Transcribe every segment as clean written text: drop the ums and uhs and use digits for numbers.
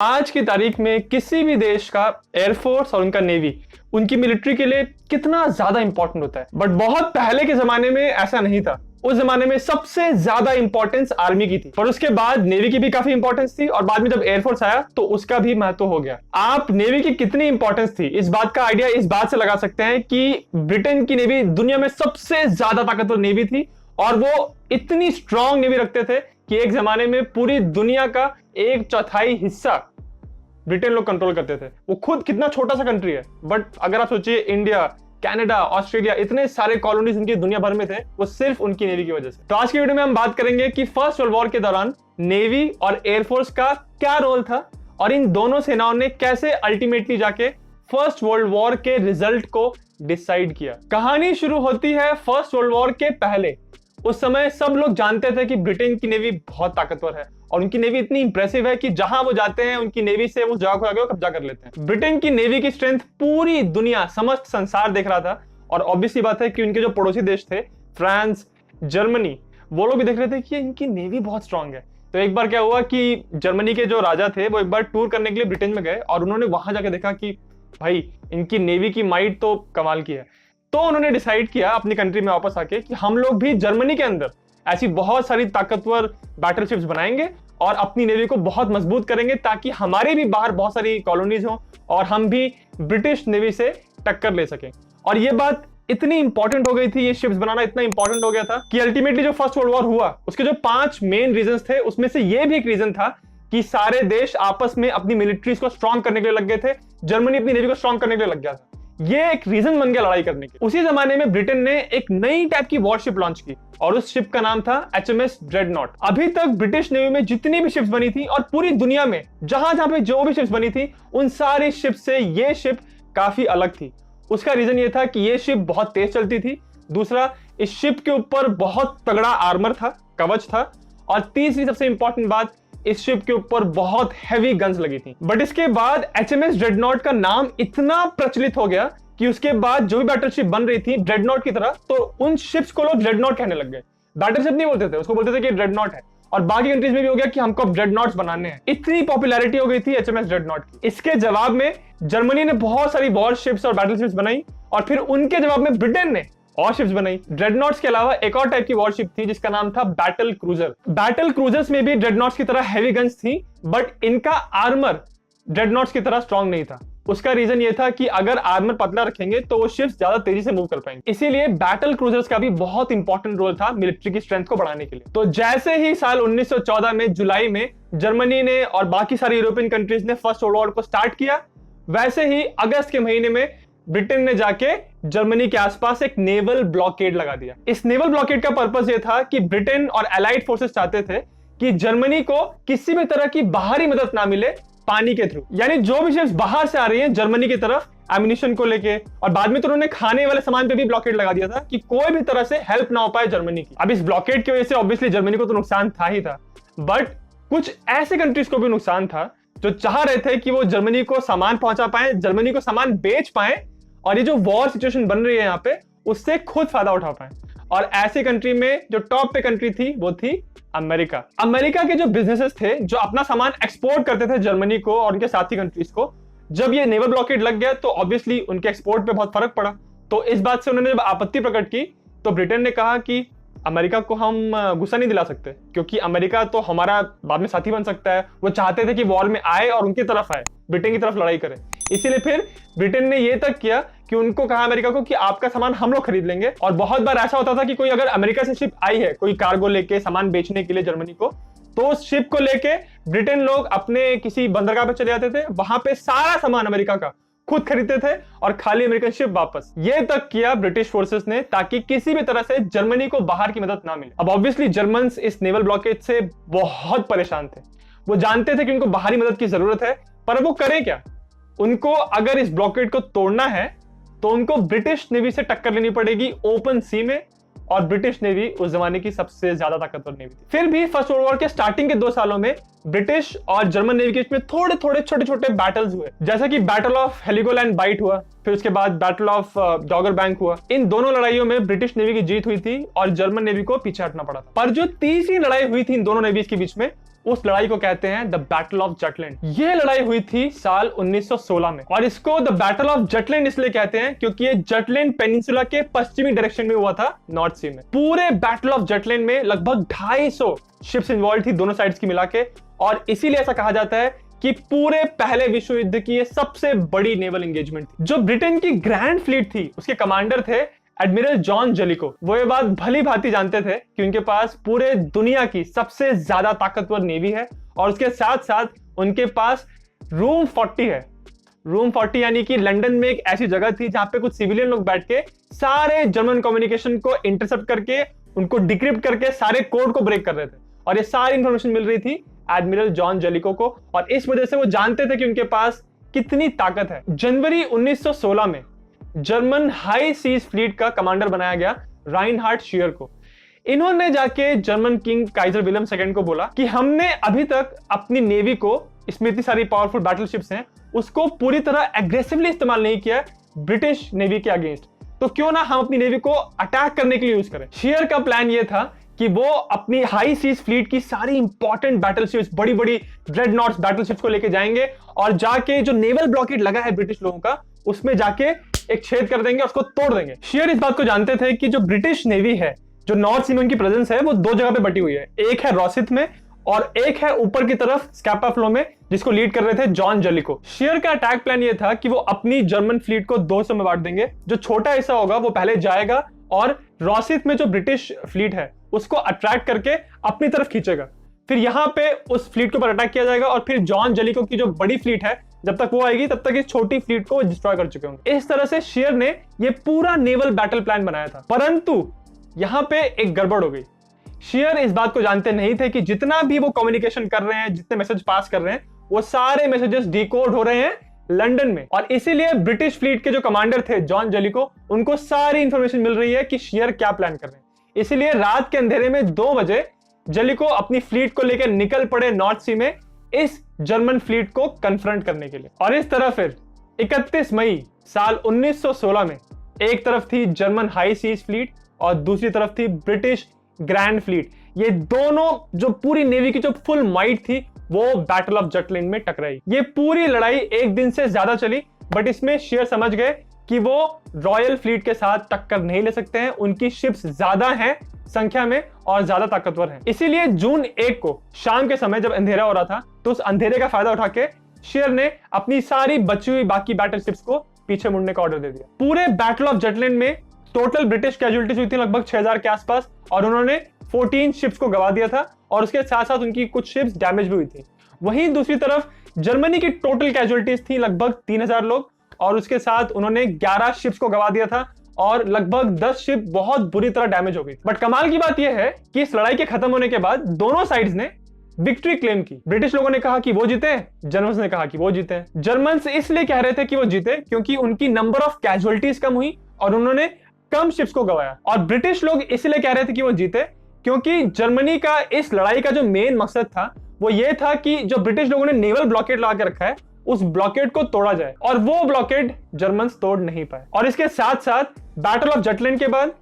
आज की तारीख में किसी भी देश का एयरफोर्स और उनका नेवी उनकी मिलिट्री के लिए कितना ज्यादा इंपॉर्टेंट होता है। बट बहुत पहले के जमाने में ऐसा नहीं था। उस जमाने में सबसे ज्यादा इंपॉर्टेंस आर्मी की थी, पर उसके बाद नेवी की भी काफी इंपॉर्टेंस थी, और बाद में जब एयरफोर्स आया तो उसका भी महत्व हो गया। आप नेवी की कितनी इंपॉर्टेंस थी इस बात का आइडिया इस बात से लगा सकते हैं कि ब्रिटेन की नेवी दुनिया में सबसे ज्यादा ताकतवर नेवी थी, और वो इतनी स्ट्रांग नेवी रखते थे कि एक जमाने में पूरी दुनिया का 1/4 हिस्सा ब्रिटेन लोग कंट्रोल करते थे। वो खुद कितना छोटा सा कंट्री है, बट अगर आप सोचिए इंडिया, कनाडा, ऑस्ट्रेलिया, इतने सारे कॉलोनीज उनकी दुनिया भर में थे, वो सिर्फ उनकी नेवी की वजह से। तो आज की वीडियो में हम बात करेंगे कि फर्स्ट वर्ल्ड वॉर के दौरान नेवी और एयरफोर्स का क्या रोल था, और इन दोनों सेनाओं ने कैसे अल्टीमेटली जाके फर्स्ट वर्ल्ड वॉर के रिजल्ट को डिसाइड किया। कहानी शुरू होती है फर्स्ट वर्ल्ड वॉर के पहले। उस समय सब लोग जानते थे कि ब्रिटेन की नेवी बहुत ताकतवर है, और उनकी नेवी इतनी इंप्रेसिव है कि जहां वो जाते हैं उनकी नेवी से उस जगह को आगे कब्जा कर लेते हैं। ब्रिटेन की नेवी की स्ट्रेंथ पूरी दुनिया, समस्त संसार देख रहा था, और ऑब्वियसली बात है कि उनके जो पड़ोसी देश थे, फ्रांस, जर्मनी, वो लोग भी देख रहे थे कि इनकी नेवी बहुत स्ट्रांग है। तो एक बार क्या हुआ कि जर्मनी के जो राजा थे वो एक बार टूर करने के लिए ब्रिटेन में गए, और उन्होंने वहां जाके देखा कि भाई इनकी नेवी की माइट तो कमाल की है। तो उन्होंने डिसाइड किया अपनी कंट्री में वापस आके कि हम लोग भी जर्मनी के अंदर ऐसी बहुत सारी ताकतवर बैटलशिप्स बनाएंगे और अपनी नेवी को बहुत मजबूत करेंगे, ताकि हमारे भी बाहर बहुत सारी कॉलोनीज हों और हम भी ब्रिटिश नेवी से टक्कर ले सकें। और ये बात इतनी इंपॉर्टेंट हो गई थी, ये शिप्स बनाना इतना इंपॉर्टेंट हो गया था कि अल्टीमेटली जो फर्स्ट वर्ल्ड वॉर हुआ उसके जो 5 मेन रीजंस थे, उसमें से ये भी एक रीजन था कि सारे देश आपस में अपनी मिलिट्रीज को स्ट्रांग करने के लिए लग गए थे। जर्मनी अपनी नेवी को स्ट्रांग करने के लिए लग गया था। ये एक रीजन बन गया लड़ाई करने की। उसी जमाने में ब्रिटेन ने एक नई टाइप की वॉरशिप लॉन्च की, और उस शिप का नाम था HMS ड्रेडनॉट। अभी तक ब्रिटिश नेवी में जितनी भी शिप्स बनी थी, और पूरी दुनिया में जहां जहां पे जो भी शिप्स बनी थी, उन सारी शिप से ये शिप काफी अलग थी। उसका रीजन ये था कि ये शिप बहुत तेज चलती थी। दूसरा, इस शिप के ऊपर बहुत तगड़ा आर्मर था, कवच था। और तीसरी सबसे इंपॉर्टेंट बात, इस शिप के ऊपर बहुत हैवी गन्स लगी थी। बट इसके बाद HMS ड्रेडनॉट का नाम इतना प्रचलित हो गया कि उसके बाद जो भी बैटलशिप बन रही थी ड्रेडनॉट की तरह, तो उन शिप्स को लोग ड्रेडनॉट कहने लग गए। बैटलशिप नहीं बोलते थे, उसको बोलते थे कि ड्रेडनॉट है। और बाकी कंट्रीज में भी हो गया कि हमको ड्रेडनॉट्स बनाने हैं। इतनी पॉपुलैरिटी हो गई थी HMS ड्रेडनॉट की। इसके जवाब में जर्मनी ने बहुत सारी वॉर शिप्स और बैटलशिप्स बनाई, और फिर उनके जवाब में ब्रिटेन ने और शिप्स बनाई। ड्रेडनॉट्स के अलावा एक और टाइप की वॉरशिप थी जिसका नाम था बैटल क्रूजर। बैटल क्रूजर्स में भी ड्रेडनॉट्स की तरह हैवी गन्स थी, बट इनका आर्मर ड्रेडनॉट्स की तरह स्ट्रांग नहीं था। उसका रीजन ये था कि अगर आर्मर पतला रखेंगे तो वो शिप्स ज्यादा तेजी से मूव कर पाएंगे। इसीलिए बैटल क्रूजर्स का भी बहुत इंपॉर्टेंट रोल था मिलिट्री की स्ट्रेंथ को बढ़ाने के लिए। तो जैसे ही साल 1914 में जुलाई में जर्मनी ने और बाकी सारी यूरोपियन कंट्रीज ने फर्स्ट वर्ल्ड वॉर को स्टार्ट किया, वैसे ही अगस्त के महीने में ब्रिटेन ने जाके जर्मनी के आसपास एक नेवल ब्लॉकेड लगा दिया। इस नेवल ब्लॉकेड का पर्पस ये था कि ब्रिटेन और अलाइड फोर्सेस चाहते थे कि जर्मनी को किसी भी तरह की बाहरी मदद ना मिले पानी के थ्रू। यानी जो भी शिप्स बाहर से आ रही हैं जर्मनी की तरफ एमिनिशन को लेके, और बाद में तो उन्होंने खाने वाले सामान पे भी ब्लॉकेड लगा दिया था कि कोई भी तरह से हेल्प ना हो पाए जर्मनी की। अब इस ब्लॉकेड की वजह से ऑब्वियसली जर्मनी को तो नुकसान था ही था, बट कुछ ऐसे कंट्रीज को भी नुकसान था जो चाह रहे थे कि वो जर्मनी को सामान पहुंचा पाए, जर्मनी को सामान बेच पाए, और ये जो वॉर सिचुएशन बन रही है यहाँ पे उससे खुद फायदा उठा पाए। और ऐसी कंट्री में जो टॉप पे कंट्री थी वो थी अमेरिका। अमेरिका के जो बिजनेसेस थे जो अपना सामान एक्सपोर्ट करते थे जर्मनी को और उनके साथी कंट्रीज को, जब ये नेवल ब्लॉकेड लग गया तो ऑब्वियसली उनके एक्सपोर्ट पे बहुत फर्क पड़ा। तो इस बात से उन्होंने जब आपत्ति प्रकट की तो ब्रिटेन ने कहा कि अमेरिका को हम गुस्सा नहीं दिला सकते, क्योंकि अमेरिका तो हमारा बाद में साथी बन सकता है। वो चाहते थे कि वॉर में आए और उनकी तरफ आए, ब्रिटेन की तरफ लड़ाई करे। इसीलिए फिर ब्रिटेन ने ये तक किया कि उनको कहा अमेरिका को कि आपका सामान हम लोग खरीद लेंगे। और बहुत बार ऐसा होता था कि कोई अगर अमेरिका से शिप आई है कोई कार्गो लेके सामान बेचने के लिए जर्मनी को, तो उस शिप को लेके ब्रिटेन लोग अपने किसी बंदरगाह पे चले जाते थे, वहां पे सारा सामान अमेरिका का खुद खरीदते थे और खाली अमेरिकन शिप वापस। ये तक किया ब्रिटिश फोर्सेस ने ताकि किसी भी तरह से जर्मनी को बाहर की मदद ना मिले। अब ऑब्वियसली जर्मन्स इस नेवल ब्लॉकेज से बहुत परेशान थे। वो जानते थे कि उनको बाहरी मदद की जरूरत है, पर वो करें क्या। उनको अगर इस ब्लॉकेड को तोड़ना है तो उनको ब्रिटिश नेवी से टक्कर लेनी पड़ेगी ओपन सी में, और ब्रिटिश नेवी उस जमाने की सबसे ज्यादा ताकतवर नेवी थी। फिर भी फर्स्ट वर्ल्ड वॉर के स्टार्टिंग के 2 सालों में ब्रिटिश और जर्मन नेवी के बीच में थोड़े थोड़े छोटे छोटे बैटल्स हुए, जैसा कि बैटल ऑफ हेलिगोलैंड बाइट हुआ, फिर उसके बाद बैटल ऑफ डॉगर बैंक हुआ। इन दोनों लड़ाइयों में ब्रिटिश नेवी की जीत हुई थी और जर्मन नेवी को पीछे हटना पड़ा था। पर जो तीसरी लड़ाई हुई थी इन दोनों नेवीज के बीच में, उस लड़ाई को कहते हैं द बैटल ऑफ जटलैंड। यह लड़ाई हुई थी साल 1916 में और इसको द बैटल ऑफ जटलैंड इसलिए कहते हैं क्योंकि ये जटलैंड पेनिनसुला के पश्चिमी डायरेक्शन में हुआ था, नॉर्थ सी में। पूरे बैटल ऑफ जटलैंड में लगभग 250 शिप्स इन्वॉल्व थी दोनों साइड्स की मिला के, और इसीलिए ऐसा कहा जाता है कि पूरे पहले विश्व युद्ध की ये सबसे बड़ी नेवल एंगेजमेंट थी। जो ब्रिटेन की ग्रैंड फ्लीट थी उसके कमांडर थे एडमिरल जॉन जेलिको। वो ये बात भली भांति जानते थे कि उनके पास पूरे दुनिया की सबसे ज्यादा ताकतवर नेवी है और उसके साथ साथ उनके पास रूम 40 है। रूम 40 यानी कि लंदन में एक ऐसी जगह थी जहां पे कुछ सिविलियन लोग बैठ के सारे जर्मन कम्युनिकेशन को इंटरसेप्ट करके उनको डिक्रिप्ट करके सारे कोड को ब्रेक कर रहे थे, और ये सारी इंफॉर्मेशन मिल रही थी एडमिरल जॉन जेलिको को, और इस वजह से वो जानते थे कि उनके पास कितनी ताकत है। जनवरी 1916 में जर्मन हाई सीज फ्लीट का कमांडर बनाया गया राइनहार्ड शियर को। इन्होंने जाके German king Kaizer William II को बोला कि हमने अभी तक अपनी नेवी को, इसमें इतनी सारी पावरफुल बैटलशिप्स हैं, उसको पूरी तरह एग्रेसिवली इस्तेमाल नहीं किया ब्रिटिश नेवी के अगेंस्ट, तो क्यों ना हम अपनी नेवी को अटैक करने के लिए यूज करें। शियर का प्लान ये था कि वो अपनी हाई सीज फ्लीट की सारी इंपॉर्टेंट बैटलशिप्स, बड़ी बड़ी ड्रेडनॉट्स बैटलशिप्स को लेके जाएंगे और जाके जो नेवल ब्लॉकेड लगा है ब्रिटिश लोगों का, उसमें जाके एक छेद कर देंगे, उसको तोड़ देंगे। शियर इस बात को जानते थे कि जो ब्रिटिश नेवी है, जो नॉर्थ सी में उनकी प्रेजेंस है, वो दो जगह पे बटी हुई है। एक है रोसिथ में और एक है ऊपर की तरफ स्कैपा फ्लो में, जिसको लीड कर रहे थे जॉन जेलिको। शियर का अटैक प्लान ये था कि वो अपनी जर्मन फ्लीट को 2 हिस्सों में बांट देंगे। जो छोटा हिस्सा होगा वो पहले जाएगा और रोसिथ में जो ब्रिटिश फ्लीट है उसको अट्रैक्ट करके अपनी तरफ खींचेगा। फिर यहाँ पे उस फ्लीट के ऊपर अटैक किया जाएगा और फिर जॉन जेलिको की जो बड़ी फ्लीट है, जब तक वो आएगी तब तक इस छोटी फ्लीट को डिस्ट्रॉय कर चुके होंगे। इस तरह से शियर ने ये पूरा नेवल बैटल प्लान बनाया था, परंतु यहाँ पे एक गड़बड़ हो गई। शियर इस बात को जानते नहीं थे कि जितना भी वो कम्युनिकेशन कर रहे हैं, जितने मैसेज पास कर रहे हैं, वो सारे मैसेजेस डिकोड हो रहे हैं लंदन में, और इसीलिए ब्रिटिश फ्लीट के जो कमांडर थे जॉन जेलिको, उनको सारी इंफॉर्मेशन मिल रही है कि शियर क्या प्लान कर रहे हैं। इसीलिए रात के अंधेरे में 2 बजे जेलिको अपनी फ्लीट को लेकर निकल पड़े नॉर्थ सी में इस जर्मन फ्लीट को कन्फ्रंट करने के लिए। और इस तरह फिर 31 मई साल 1916 में एक तरफ थी जर्मन हाई सीज फ्लीट और दूसरी तरफ थी ब्रिटिश ग्रैंड फ्लीट। ये दोनों जो पूरी नेवी की जो फुल माइट थी वो बैटल ऑफ जटलैंड में टकराई। ये पूरी लड़ाई एक दिन से ज्यादा चली, बट इसमें शियर समझ गए कि वो रॉयल फ्लीट के साथ टक्कर नहीं ले सकते हैं, उनकी शिप्स ज्यादा हैं संख्या में और ज्यादा ताकतवर हैं। इसीलिए जून 1 को शाम के समय जब अंधेरा हो रहा था, तो उस अंधेरे का फायदा उठा के शियर ने अपनी सारी बची हुई बाकी बैटल शिप्स को पीछे मुड़ने का ऑर्डर दे दिया। पूरे बैटल ऑफ जटलैंड में टोटल ब्रिटिश कैजुअलिटीज हुई थी लगभग 6000 के आसपास, और उन्होंने 14 शिप्स को गवा दिया था और उसके साथ साथ उनकी कुछ शिप्स डैमेज भी हुई थी। वहीं दूसरी तरफ जर्मनी की टोटल कैजुअलिटीज थी लगभग 3000 लोग, और उसके साथ उन्होंने 11 शिप्स को गवा दिया था और लगभग 10 शिप बहुत बुरी तरह डैमेज हो गई। बट कमाल की बात यह है कि इस लड़ाई के खत्म होने के बाद दोनों साइड्स ने विक्ट्री क्लेम की। ब्रिटिश लोगों ने कहा कि वो जीते, जर्मन्स ने कहा कि वो जीते। जर्मन्स इसलिए कह रहे थे कि वो जीते क्योंकि उनकी नंबर ऑफ कैजुअलिटीज कम हुई और उन्होंने कम शिप्स को गवाया, और ब्रिटिश लोग इसलिए कह रहे थे कि वो जीते क्योंकि जर्मनी का इस लड़ाई का जो मेन मकसद था वो ये था कि जो ब्रिटिश लोगों ने नेवल ब्लॉकेड लगा के रखा है उस ब्लॉकेड को तोड़ा जाए, और वो ब्लॉकेड जर्मन्स तोड़ नहीं पाए। और इसके साथ साथ बैटल ऑफ जटलैंड के बाद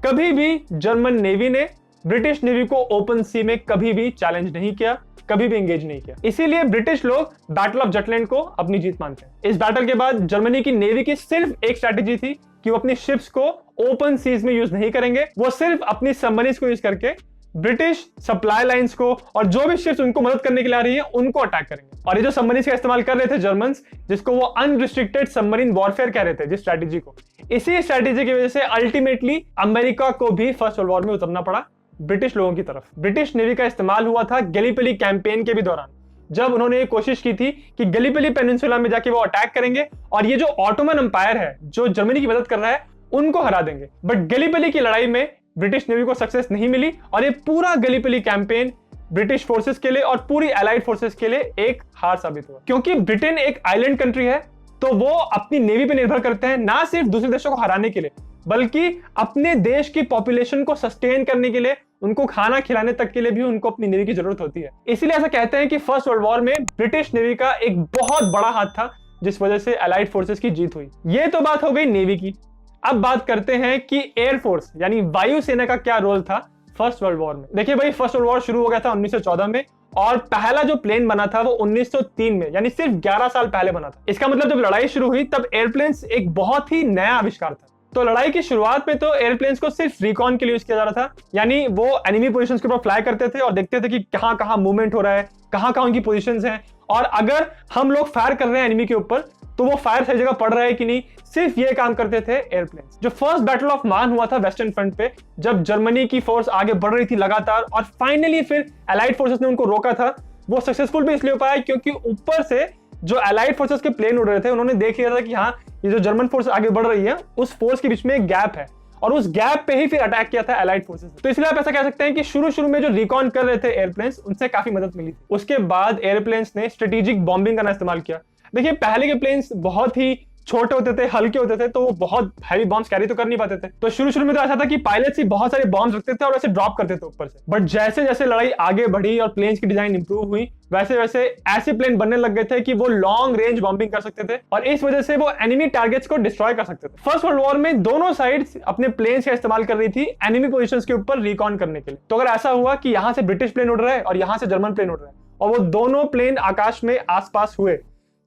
कभी भी जर्मन नेवी ने ब्रिटिश नेवी को ओपन सी में कभी भी चैलेंज नहीं किया, कभी भी एंगेज नहीं किया। इसीलिए ब्रिटिश लोग बैटल ऑफ जटलैंड को अपनी जीत मानते हैं। इस बैटल के बाद जर्मनी की नेवी की सिर्फ एक स्ट्रैटेजी थी कि वो अपनी शिप्स को ओपन सीज में यूज नहीं करेंगे, वो सिर्फ अपनी सबमरीन्स को यूज करके ब्रिटिश सप्लाई लाइंस को और जो भी शिप्स उनको मदद करने के लिए आ रही है उनको अटैक करेंगे। और ये जो सबमरीन्स का इस्तेमाल कर रहे थे जर्मन्स, जिसको वो अनरिस्ट्रिक्टेड सबमरीन वॉरफेयर कह रहे थे जिस स्ट्रैटेजी को, इसी स्ट्रैटेजी की वजह से अल्टीमेटली अमेरिका को भी फर्स्ट वर्ल्ड वॉर में उतरना पड़ा ब्रिटिश लोगों की तरफ। ब्रिटिश नेवी का इस्तेमाल हुआ था गैलीपैली कैंपेन के भी दौरान, जब उन्होंने ये कोशिश की थी कि गैलीपैली पेनिनसुला में जाके वो अटैक करेंगे और ये जो ऑटोमन एम्पायर है जो जर्मनी की मदद कर रहा है उनको हरा देंगे। बट गैलीपैली की लड़ाई में ब्रिटिश नेवी को सक्सेस नहीं मिली और ये पूरा गैलीपैली कैंपेन ब्रिटिश फोर्सेस के लिए और पूरी एलाइड फोर्सेस के लिए एक हार साबित हुआ, क्योंकि ब्रिटेन एक आइलैंड कंट्री है तो वो अपनी नेवी पे निर्भर करते हैं, ना सिर्फ दूसरे देशों को हराने के लिए बल्कि अपने देश की पॉपुलेशन को सस्टेन करने के लिए, उनको खाना खिलाने तक के लिए भी उनको अपनी नेवी की जरूरत होती है। इसलिए ऐसा कहते हैं कि फर्स्ट वर्ल्ड वॉर में ब्रिटिश नेवी का एक बहुत बड़ा हाथ था जिस वजह से एलाइड फोर्सेस की जीत हुई। ये तो बात हो गई नेवी की। अब बात करते हैं कि एयरफोर्स यानी वायुसेना का क्या रोल था फर्स्ट वर्ल्ड वॉर में। देखिए भाई, फर्स्ट वर्ल्ड वॉर शुरू हो गया था 1914 में और पहला जो प्लेन बना था वो 1903 में, यानी सिर्फ 11 साल पहले बना था। इसका मतलब जब लड़ाई शुरू हुई तब एयरप्लेन्स एक बहुत ही नया आविष्कार था। तो लड़ाई की शुरुआत में तो एयरप्लेन्स को सिर्फ रिकॉन के लिए यूज किया जा रहा था, यानी वो एनिमी पोजीशंस के ऊपर फ्लाई करते थे और देखते थे कि कहां कहां मूवमेंट हो रहा है, कहां कहां उनकी पोजीशंस हैं, और अगर हम लोग फायर कर रहे हैं एनिमी के ऊपर तो वो फायर सही जगह पड़ रहा है कि नहीं, सिर्फ ये काम करते थे एयरप्लेन्स। जो फर्स्ट बैटल ऑफ मान हुआ था वेस्टर्न फ्रंट पे, जब जर्मनी की फोर्स आगे बढ़ रही थी लगातार और फाइनली फिर अलाइड फोर्सेस ने उनको रोका था, वो सक्सेसफुल भी इसलिए हो पाया क्योंकि ऊपर से जो अलाइड फोर्सेस के प्लेन उड़ रहे थे उन्होंने देख लिया था कि हाँ, ये जो जर्मन फोर्स आगे बढ़ रही है उस फोर्स के बीच में एक गैप है, और उस गैप पे ही फिर अटैक किया था अलाइड फोर्सेस। तो इसलिए आप ऐसा कह सकते हैं कि शुरू में जो रिकॉन कर रहे थे एयरप्लेन्स, उनसे काफी मदद मिली थी। उसके बाद एयरप्लेन्स ने स्ट्रेटेजिक बॉम्बिंग का इस्तेमाल किया। देखिए, पहले के प्लेन्स बहुत ही छोटे होते थे, हल्के होते थे, तो वो बहुत हैवी बॉम्ब्स कैरी तो कर नहीं पाते थे। तो शुरू में तो ऐसा था कि पायलट्स ही बहुत सारे बॉम्ब्स रखते थे और ऐसे ड्रॉप करते थे ऊपर से। बट जैसे जैसे लड़ाई आगे बढ़ी और प्लेन्स की डिजाइन इंप्रूव हुई, वैसे वैसे ऐसे प्लेन बनने लग गए थे कि वो लॉन्ग रेंज बॉम्बिंग कर सकते थे और इस वजह से वो एनिमी टारगेट्स को डिस्ट्रॉय कर सकते थे। फर्स्ट वर्ल्ड वॉर में दोनों साइड्स अपने प्लेन्स का इस्तेमाल कर रही थी एनिमी पोजीशंस के ऊपर रिकॉन करने के लिए। तो अगर ऐसा हुआ कि यहां से ब्रिटिश प्लेन उड़ रहा है और यहां से जर्मन प्लेन उड़ रहा है और वो दोनों प्लेन आकाश में आसपास हुए,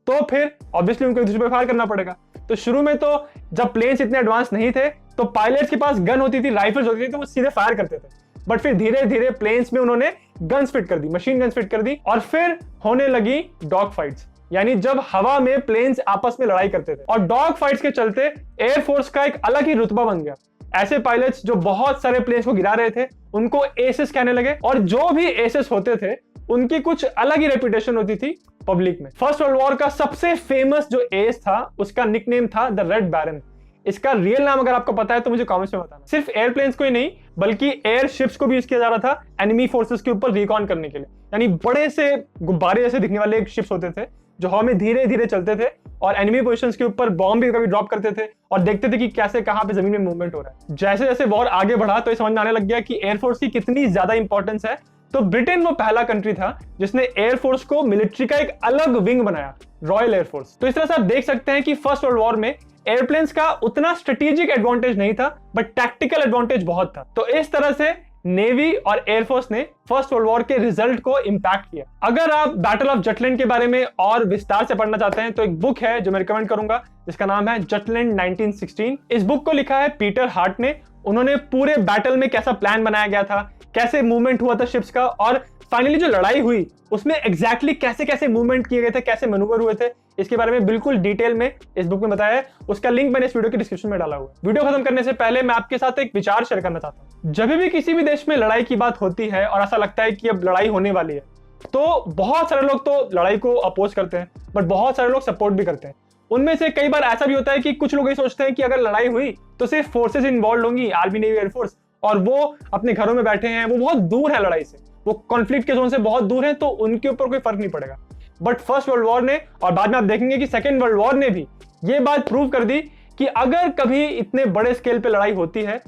तो फिर ऑब्वियसली उनको एक दूसरे पर फायर करना पड़ेगा। तो शुरू में तो जब प्लेन्स इतने एडवांस नहीं थे तो पायलट्स के पास गन होती थी, राइफल्स होती थी, तो वो सीधे फायर करते थे। बट फिर धीरे धीरे प्लेन्स में उन्होंने गन्स फिट कर दी, मशीन गन्स फिट कर दी, और फिर होने लगी डॉग फाइट्स, यानी जब हवा में प्लेन्स आपस में लड़ाई करते थे। और डॉग फाइट्स के चलते एयरफोर्स का एक अलग ही रुतबा बन गया। ऐसे पायलट्स जो बहुत सारे प्लेन्स को गिरा रहे थे उनको एसेस कहने लगे, और जो भी एसेस होते थे उनकी कुछ अलग ही रेपुटेशन होती थी पब्लिक में। फर्स्ट वर्ल्ड वॉर का सबसे फेमस जो एस था उसका निकनेम था द रेड बैरन। इसका रियल नाम अगर आपको पता है तो मुझे कमेंट्स में बताना। सिर्फ एयरप्लेन्स को ही नहीं बल्कि एयर शिप्स को भी यूज किया जा रहा था एनिमी फोर्सेस के ऊपर रिकॉन करने के लिए, यानी बड़े से गुब्बारे जैसे दिखने वाले एक शिप्स होते थे जो हवा में धीरे धीरे चलते थे और एनिमी पोजीशंस के ऊपर बॉम्ब भी कभी ड्रॉप करते थे और देखते थे कि कैसे कहां पे जमीन में मूवमेंट हो रहा है। जैसे जैसे वॉर आगे बढ़ा तो ये समझ में आने लग गया कि एयरफोर्स की कितनी ज्यादा इंपॉर्टेंस है। तो ब्रिटेन वो पहला कंट्री था जिसने एयरफोर्स को मिलिट्री का एक अलग विंग बनाया, रॉयल एयरफोर्स। तो इस तरह से आप देख सकते हैं कि फर्स्ट वर्ल्ड वॉर में एयरप्लेन्स का उतना स्ट्रेटेजिक एडवांटेज नहीं था बट टैक्टिकल एडवांटेज बहुत था। तो इस तरह से नेवी और एयरफोर्स ने फर्स्ट वर्ल्ड वॉर के रिजल्ट को इंपैक्ट किया। अगर आप बैटल ऑफ जटलैंड के बारे में और विस्तार से पढ़ना चाहते हैं तो एक बुक है जो मैं रिकमेंड करूंगा जिसका नाम है जटलैंड 1916। इस बुक को लिखा है पीटर हार्ट ने। उन्होंने पूरे बैटल में कैसा प्लान बनाया गया था, कैसे मूवमेंट हुआ था शिप्स का, और फाइनली जो लड़ाई हुई उसमें एग्जैक्टली कैसे कैसे मूवमेंट किए गए थे, कैसे मैनूवर हुए थे, इसके बारे में बिल्कुल डिटेल में इस बुक में बताया है। उसका लिंक मैंने इस वीडियो के डिस्क्रिप्शन में डाला हुआ है। वीडियो खत्म करने से पहले मैं आपके साथ एक विचार शेयर करना चाहता हूँ। जब भी किसी भी देश में लड़ाई की बात होती है और ऐसा लगता है कि अब लड़ाई होने वाली है, तो बहुत सारे लोग तो लड़ाई को अपोज करते हैं बट बहुत सारे लोग सपोर्ट भी करते हैं। उनमें से कई बार ऐसा भी होता है कि कुछ लोग ये सोचते हैं कि अगर लड़ाई हुई तो सिर्फ फोर्सेस इन्वॉल्व होंगी, आर्मी, नेवी, एयरफोर्स, और वो अपने घरों में बैठे हैं, वो बहुत दूर है लड़ाई से, वो कॉन्फ्लिक्ट के जोन से बहुत दूर है, तो उनके ऊपर कोई फर्क नहीं पड़ेगा। बट फर्स्ट वर्ल्ड वॉर ने, और बाद में आप देखेंगे कि सेकेंड वर्ल्ड वॉर ने भी ये बात प्रूव कर दी कि अगर कभी इतने बड़े स्केल पे लड़ाई होती है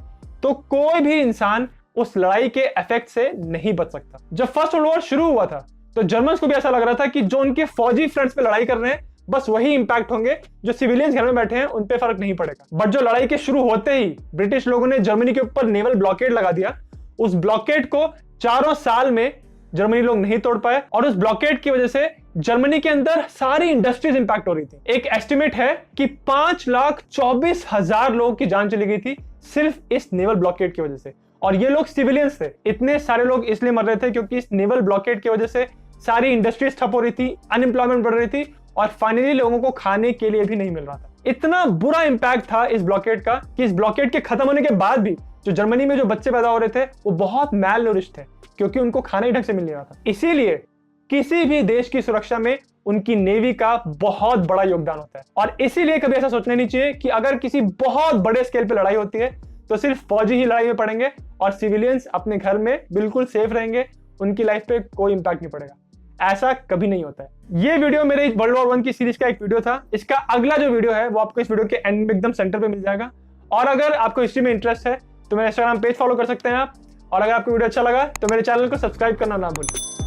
तो कोई भी इंसान उस लड़ाई के इफेक्ट से नहीं बच सकता। जब फर्स्ट वर्ल्ड वॉर शुरू हुआ था तो जर्मन्स को भी ऐसा लग रहा था कि जो उनके फौजी फ्रंट्स पे लड़ाई कर रहे हैं बस वही इंपैक्ट होंगे, जो सिविलियंस घर में बैठे हैं उन पे फर्क नहीं पड़ेगा। बट जो लड़ाई के शुरू होते ही ब्रिटिश लोगों ने जर्मनी के ऊपर नेवल ब्लॉकेड लगा दिया, उस ब्लॉकेड को 4 साल में जर्मनी लोग नहीं तोड़ पाए और उस ब्लॉकेड की वजह से जर्मनी के अंदर सारी इंडस्ट्रीज इंपैक्ट हो रही थी। एक एस्टिमेट है कि 5,24,000 लोगों की जान चली गई थी सिर्फ इस नेवल ब्लॉकेड की वजह से, और ये लोग सिविलियंस थे। इतने सारे लोग इसलिए मर रहे थे क्योंकि इस नेवल ब्लॉकेड की वजह से सारी इंडस्ट्रीज ठप हो रही थी, अनएम्प्लॉयमेंट बढ़ रही थी और फाइनली लोगों को खाने के लिए भी नहीं मिल रहा था। इतना बुरा इंपैक्ट था इस ब्लॉकेड का कि इस ब्लॉकेड के खत्म होने के बाद भी जो जर्मनी में जो बच्चे पैदा हो रहे थे वो बहुत मैल नूरिश थे क्योंकि उनको खाना ही ढंग से मिल नहीं रहा था। इसीलिए किसी भी देश की सुरक्षा में उनकी नेवी का बहुत बड़ा योगदान होता है, और इसीलिए कभी ऐसा सोचना नहीं चाहिए कि अगर किसी बहुत बड़े स्केल पे लड़ाई होती है तो सिर्फ फौजी ही लड़ाई में पड़ेंगे और सिविलियंस अपने घर में बिल्कुल सेफ रहेंगे, उनकी लाइफ पे कोई इंपैक्ट नहीं पड़ेगा। ऐसा कभी नहीं होता है। ये वीडियो मेरे वर्ल्ड वॉर 1 की सीरीज का एक वीडियो था। इसका अगला जो वीडियो है वो आपको इस वीडियो के एंड में एकदम सेंटर पे मिल जाएगा। और अगर आपको हिस्ट्री में इंटरेस्ट है तो मेरा इंस्टाग्राम पेज फॉलो कर सकते हैं आप, और अगर आपको वीडियो अच्छा लगा तो मेरे चैनल को सब्सक्राइब करना ना भूलें।